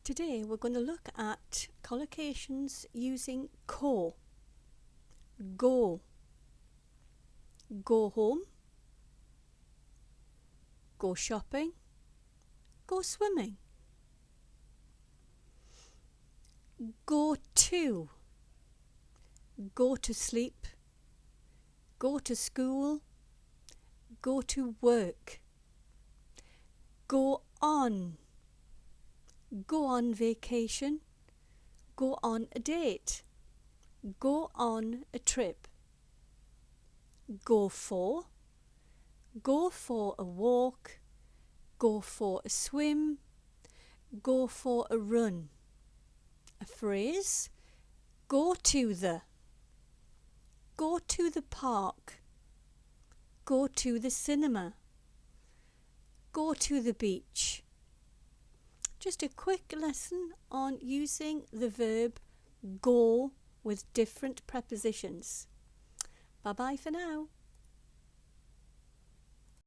Today we're going to look at collocations using co. Go. Go home. Go shopping. Go swimming. Go to. Go to sleep. Go to school. Go to work. Go on. Go on vacation. Go on a date. Go on a trip. Go for. Go for a walk. Go for a swim. Go for a run. A phrase: go to the. Go to the park. Go to the cinema. Go to the beach. Just a quick lesson on using the verb go with different prepositions. Bye bye for now.